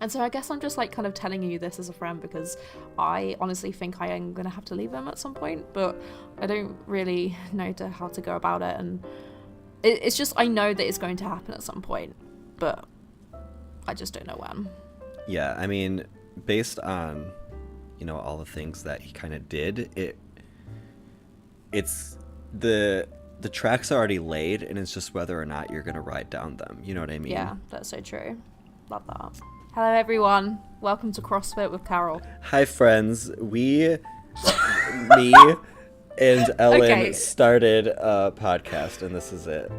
And so I guess I'm just like kind of telling you this as a friend because I honestly think I am going to have to leave him at some point, but I don't really know how to go about it. And it's just, I know that it's going to happen at some point, but I just don't know when. Yeah, I mean, based on, you know, all the things that he kind of did, it's the tracks are already laid, and it's just whether or not you're going to ride down them. You know what I mean? Yeah, that's so true. Love that. Hello, everyone. Welcome to CrossFit with Carol. Hi, friends. Me and Ellen started a podcast, and this is it.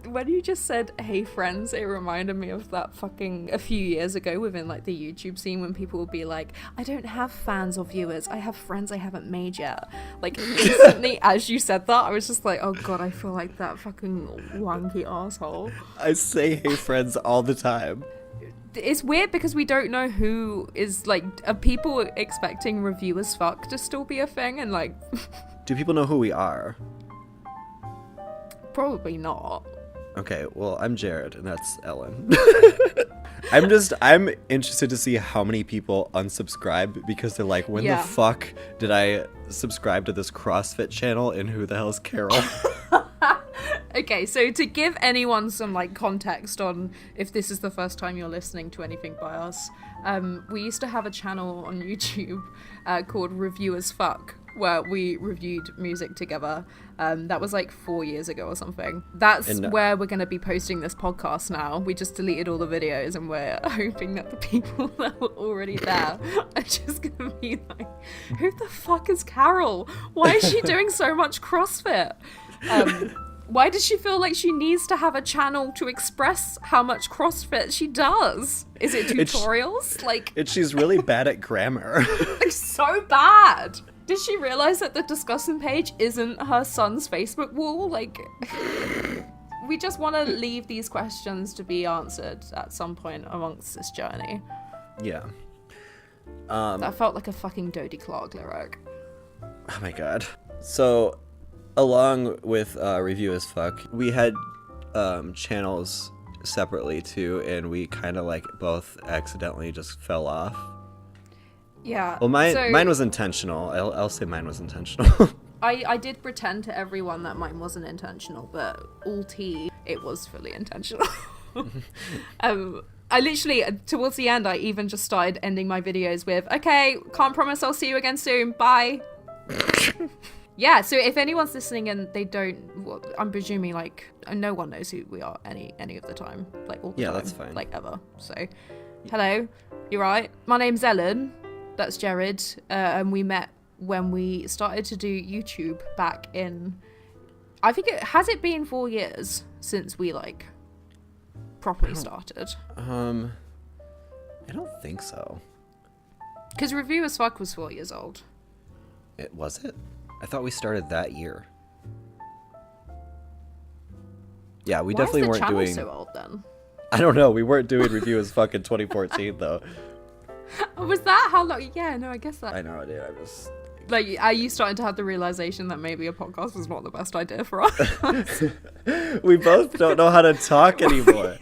When you just said, hey, friends, it reminded me of that a few years ago within, like, the YouTube scene when people would be like, I don't have fans or viewers. I have friends I haven't made yet. Like, instantly, as you said that, I was just like, oh, God, I feel like that fucking wanky asshole. I say, hey, friends, all the time. It's weird because we don't know who is, like, are people expecting review as fuck to still be a thing? And, like... Do people know who we are? Probably not. Okay, well, I'm Jared, and that's Ellen. I'm interested to see how many people unsubscribe because they're like, when the fuck did I subscribe to this CrossFit channel, and who the hell's Carol? Okay, so to give anyone some, like, context on if this is the first time you're listening to anything by us, we used to have a channel on YouTube called Review as Fuck, where we reviewed music together. That was like 4 years ago or something. That's where we're going to be posting this podcast now. We just deleted all the videos, and we're hoping that the people that were already there are just going to be like, who the fuck is Carol? Why is she doing so much CrossFit? Why does she feel like she needs to have a channel to express how much CrossFit she does? Is it tutorials? She's really bad at grammar. Like, so bad. Did she realize that the discussion page isn't her son's Facebook wall? Like, we just want to leave these questions to be answered at some point amongst this journey. Yeah. That felt like a fucking Dodie Clark lyric. Oh my god. So, along with Review as Fuck, we had channels separately too, and we kind of like both accidentally just fell off. Yeah. Well, mine was intentional. I'll say mine was intentional. I did pretend to everyone that mine wasn't intentional, but all tea, it was fully intentional. I literally, towards the end, I even just started ending my videos with, okay, can't promise I'll see you again soon, bye. Yeah, so if anyone's listening and they don't, well, I'm presuming, like, no one knows who we are any of the time, like, all the time. Yeah, that's fine. Like, ever. So, hello, you're right. My name's Ellen. That's Jared, and we met when we started to do YouTube back in, I think has it been 4 years since we, like, properly started? I don't think so. Because Review as Fuck was 4 years old. Was it? I thought we started that year. Yeah, we definitely weren't doing... Why is the channel so old, then? I don't know, we weren't doing Review as Fuck in 2014, though. Was that how long? Yeah, no, I guess that. I know, dude. I was like, are you starting to have the realization that maybe a podcast was not the best idea for us? We both don't know how to talk anymore.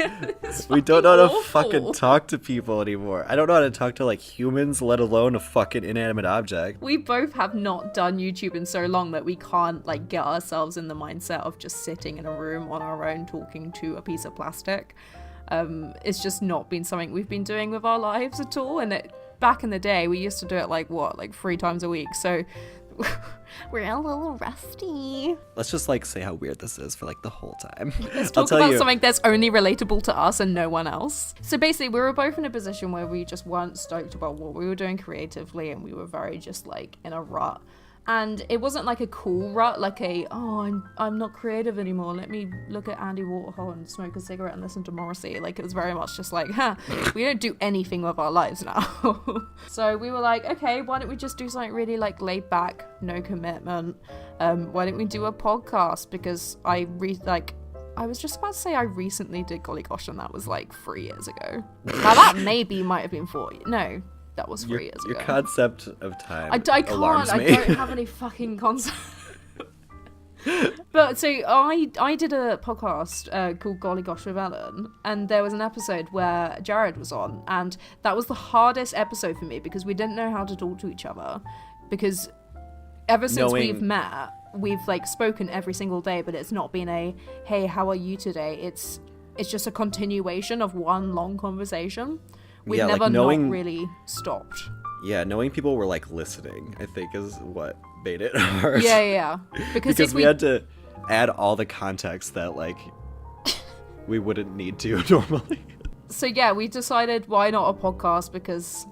We don't know how to fucking talk to people anymore. I don't know how to talk to, like, humans, let alone a fucking inanimate object. We both have not done YouTube in so long that we can't, like, get ourselves in the mindset of just sitting in a room on our own talking to a piece of plastic. It's just not been something we've been doing with our lives at all, and back in the day we used to do it like 3 times a week, so we're a little rusty. Let's just like say how weird this is for like the whole time. Let's talk about something that's only relatable to us and no one else. So basically we were both in a position where we just weren't stoked about what we were doing creatively, and we were very just like in a rut. And it wasn't like a cool rut, like I'm not creative anymore, let me look at Andy Warhol and smoke a cigarette and listen to Morrissey. Like, it was very much just like, we don't do anything with our lives now. So we were like, okay, why don't we just do something really like laid back, no commitment. Why don't we do a podcast? Because I was just about to say I recently did Golly Gosh, and that was like 3 years ago. Now that might have been 4 years. No. That was 3 years ago. Your concept of time I can't. alarms me. I don't have any fucking concept. But Well, so I did a podcast called Golly Gosh with Ellen, and there was an episode where Jared was on, and that was the hardest episode for me because we didn't know how to talk to each other, because ever since we've met, we've like spoken every single day, but it's not been a, hey, how are you today? It's just a continuation of one long conversation. We've never not really stopped. Yeah, knowing people were like listening, I think, is what made it hard. Yeah. Because we had to add all the context that like we wouldn't need to normally. So yeah, we decided why not a podcast, because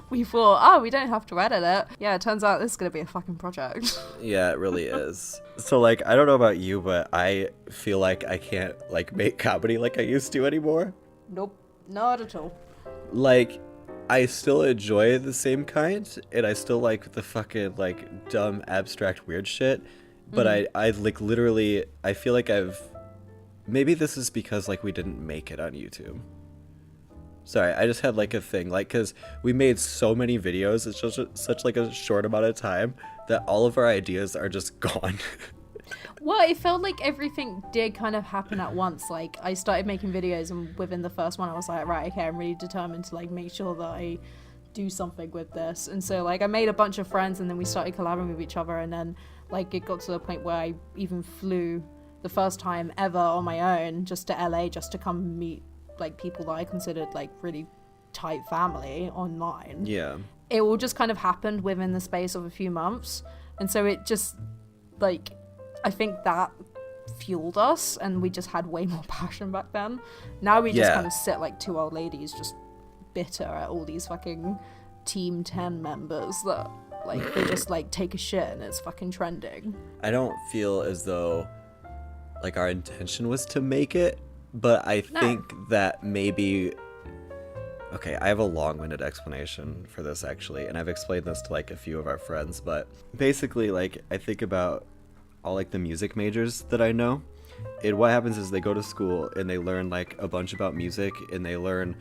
we thought, we don't have to edit it. Yeah, it turns out this is gonna be a fucking project. Yeah, it really is. So like, I don't know about you, but I feel like I can't like make comedy like I used to anymore. Nope, not at all. Like, I still enjoy the same kind, and I still like the fucking like dumb abstract weird shit, but I like literally, I feel like maybe this is because like we didn't make it on YouTube. Sorry, I just had like a thing, like, because we made so many videos, it's just such like a short amount of time that all of our ideas are just gone. Well, it felt like everything did kind of happen at once. Like, I started making videos, and within the first one I was like, right, okay, I'm really determined to like make sure that I do something with this. And so like I made a bunch of friends, and then we started collaborating with each other, and then like it got to the point where I even flew the first time ever on my own just to LA just to come meet like people that I considered like really tight family online. Yeah. It all just kind of happened within the space of a few months. And so it just like, I think that fueled us, and we just had way more passion back then. Now we just kind of sit like two old ladies just bitter at all these fucking Team 10 members that like they just like take a shit and it's fucking trending. I don't feel as though like our intention was to make it, but I think that maybe, okay, I have a long-winded explanation for this actually, and I've explained this to like a few of our friends, but basically like I think about all like the music majors that I know, and what happens is they go to school and they learn like a bunch about music, and they learn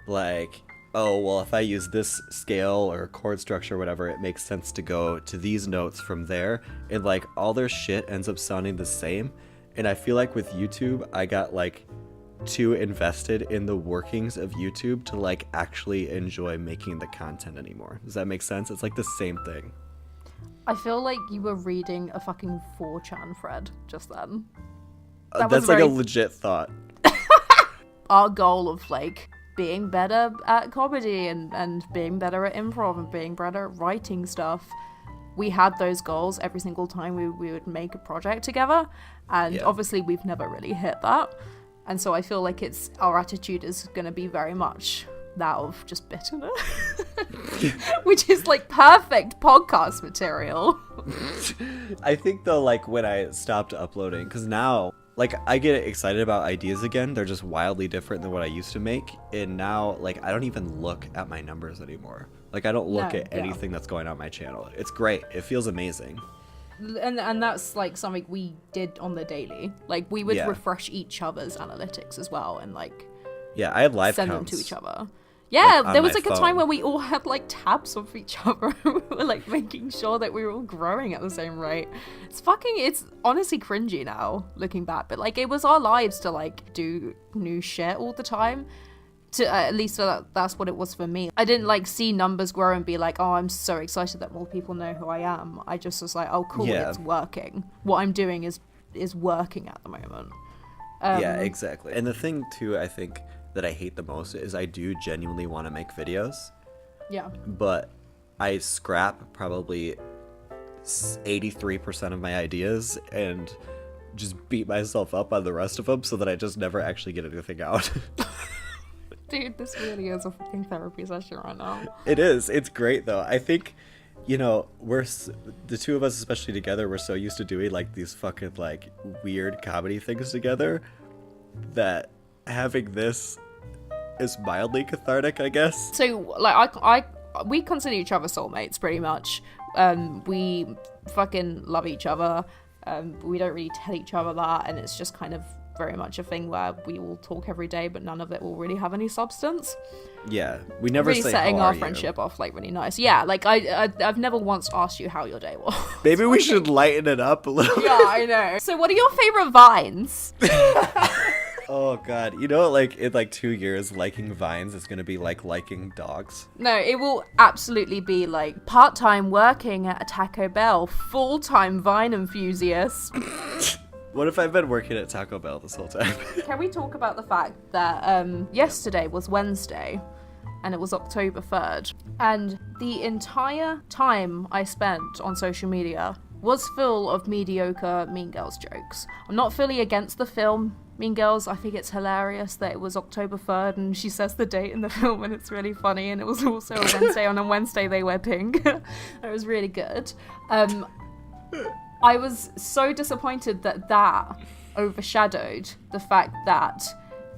like, oh well, if I use this scale or chord structure or whatever, it makes sense to go to these notes from there, and like all their shit ends up sounding the same. And I feel like with YouTube I got like too invested in the workings of YouTube to like actually enjoy making the content anymore. Does that make sense? It's like the same thing. I feel like you were reading a fucking 4chan thread just then. That's like a legit thought. Our goal of like being better at comedy and being better at improv and being better at writing stuff, we had those goals every single time we would make a project together, and obviously we've never really hit that. And so I feel like our attitude is going to be very much that of just bitterness, which is like perfect podcast material. I think though, like when I stopped uploading, because now like I get excited about ideas again, they're just wildly different than what I used to make, and now like I don't even look at my numbers anymore. Like I don't look at anything that's going on my channel. It's great, it feels amazing. And that's like something we did on the daily. Like we would refresh each other's analytics as well, and like I had live send counts them to each other. Yeah, like, there was like phone. a time where we all had like tabs of each other. We were like making sure that we were all growing at the same rate. It's honestly cringy now looking back, but like it was our lives to like do new shit all the time. At least that's what it was for me. I didn't like see numbers grow and be like, oh, I'm so excited that more people know who I am. I just was like, oh cool, it's working. What I'm doing is working at the moment. Yeah, exactly. And the thing too, I think that I hate the most is I do genuinely want to make videos. Yeah. But I scrap probably 83% of my ideas and just beat myself up on the rest of them so that I just never actually get anything out. Dude, this really is a fucking therapy session right now. It is. It's great though. I think, you know, the two of us, especially together, we're so used to doing like these fucking like weird comedy things together that having this is mildly cathartic, I guess. So like we consider each other soulmates pretty much. We fucking love each other. We don't really tell each other that, and it's just kind of very much a thing where we will talk every day, but none of it will really have any substance. Yeah, we never really say setting how our are friendship off like really nice. Yeah, like I've never once asked you how your day was. Maybe we should lighten it up a little. Yeah, I know. So what are your favorite vines? Oh god, you know, like in like 2 years, liking Vines is gonna be like liking dogs. No, it will absolutely be like part-time working at a Taco Bell, full-time Vine enthusiast. What if I've been working at Taco Bell this whole time? Can we talk about the fact that yesterday was Wednesday and it was October 3rd, and the entire time I spent on social media was full of mediocre Mean Girls jokes. I'm not fully against the film Mean Girls. I think it's hilarious that it was October 3rd and she says the date in the film and it's really funny, and it was also a Wednesday, and on Wednesday they wear pink. It was really good. I was so disappointed that overshadowed the fact that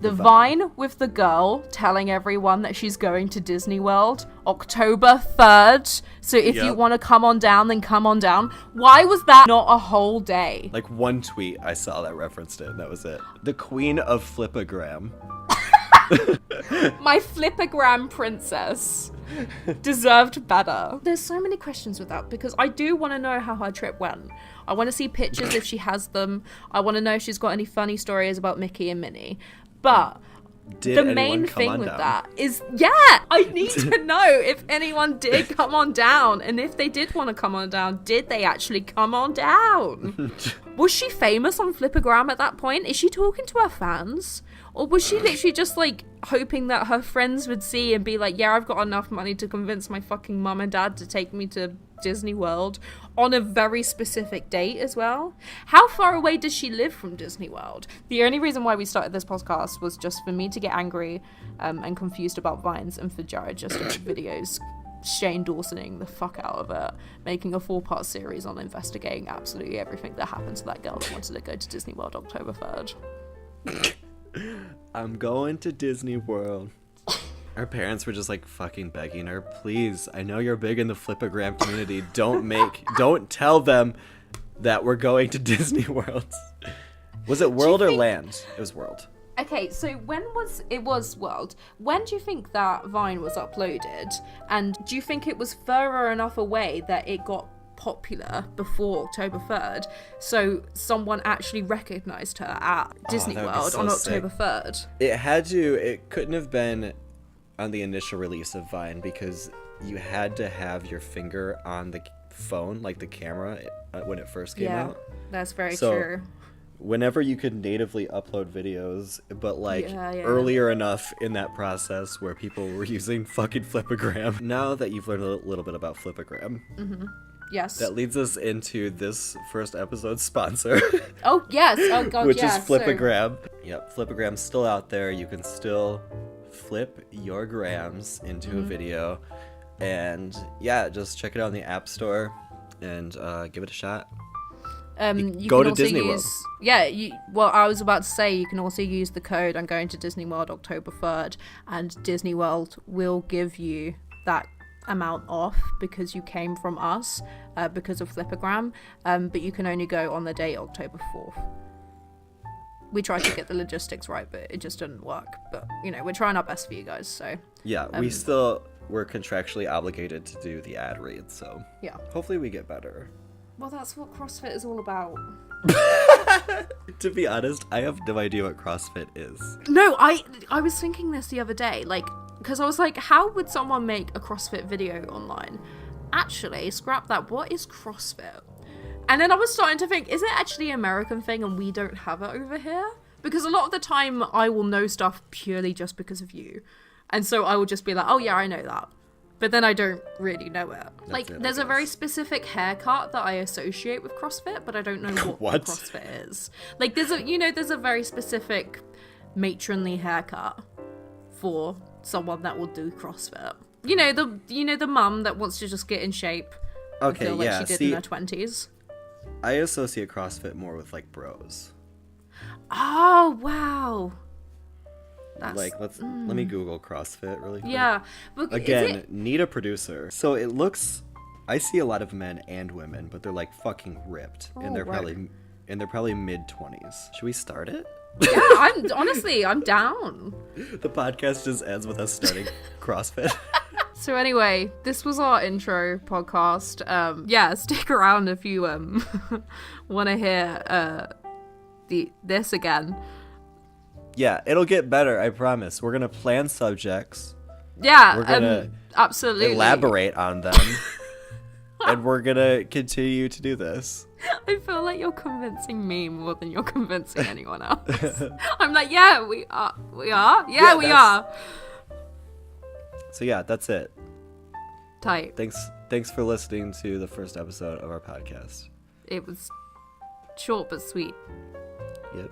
the Vine with the girl telling everyone that she's going to Disney World October 3rd. So if you want to come on down, then come on down. Why was that not a whole day? Like one tweet I saw that referenced it, and that was it. The queen of flipagram. My flipagram princess deserved better. There's so many questions with that, because I do want to know how her trip went. I want to see pictures if she has them. I want to know if she's got any funny stories about Mickey and Minnie. But the main thing with that is, I need to know if anyone did come on down. And if they did want to come on down, did they actually come on down? Was she famous on Flipagram at that point? Is she talking to her fans? Or was she literally just, like, hoping that her friends would see and be like, yeah, I've got enough money to convince my fucking mum and dad to take me to Disney World on a very specific date as well? How far away does she live from Disney World? The only reason why we started this podcast was just for me to get angry and confused about Vines, and for Jared just to make videos Shane Dawsoning the fuck out of it, making a 4-part series on investigating absolutely everything that happened to that girl that wanted to go to Disney World October 3rd. I'm going to Disney World. Our parents were just like fucking begging her, please, I know you're big in the flipagram community, don't tell them that we're going to Disney World. Was it World or Land? It was World. Okay, so it was World. When do you think that Vine was uploaded? And do you think it was further enough away that it got popular before October 3rd, so someone actually recognized her at Disney World on October 3rd? It couldn't have been on the initial release of Vine, because you had to have your finger on the phone, like the camera, when it first came out. That's very true. Whenever you could natively upload videos, but earlier enough in that process where people were using fucking Flipagram. Now that you've learned a little bit about Flipagram, yes, that leads us into this first episode's sponsor. Oh yes, oh god, which is Flipagram. Yep, Flipagram's still out there. You can still flip your grams into a video, and just check it out in the App Store and give it a shot. You go can to also Disney World. I was about to say, you can also use the code "I'm going to Disney World October 3rd," and Disney World will give you that amount off because you came from us, because of Flipagram, but you can only go on the day October 4th. We tried to get the logistics right, but it just didn't work. But, we're trying our best for you guys, so... Yeah, we're contractually obligated to do the ad read, so... Yeah. Hopefully we get better. Well, that's what CrossFit is all about. To be honest, I have no idea what CrossFit is. No, I was thinking this the other day, because I was like, how would someone make a CrossFit video online? Actually, scrap that, what is CrossFit? And then I was starting to think, is it actually an American thing and we don't have it over here? Because a lot of the time I will know stuff purely just because of you. And so I will just be like, oh yeah, I know that. But then I don't really know it. There's a very specific haircut that I associate with CrossFit, but I don't know what CrossFit is. There's a very specific matronly haircut for someone that will do CrossFit. The mum that wants to just get in shape. Okay, and feel like she did in her 20s. I associate CrossFit more with bros. Oh wow. Let me Google CrossFit really quick. Yeah. Again, need a producer. So it looks, I see a lot of men and women, but they're fucking ripped, and they're probably mid-20s. Should we start it? Yeah, I'm down. The podcast just ends with us starting CrossFit. So anyway, this was our intro podcast. Yeah, stick around if you want to hear this again. Yeah, it'll get better, I promise. We're gonna plan subjects. Yeah, we're gonna absolutely elaborate on them. And we're gonna continue to do this. I feel like you're convincing me more than you're convincing anyone else. I'm like, yeah, we are. Yeah, we are. So yeah, that's it. Tight. Thanks for listening to the first episode of our podcast. It was short but sweet. Yep.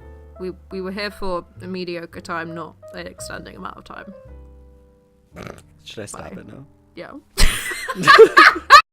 We were here for a mediocre time, not an extending amount of time. Should I stop it now? Yeah.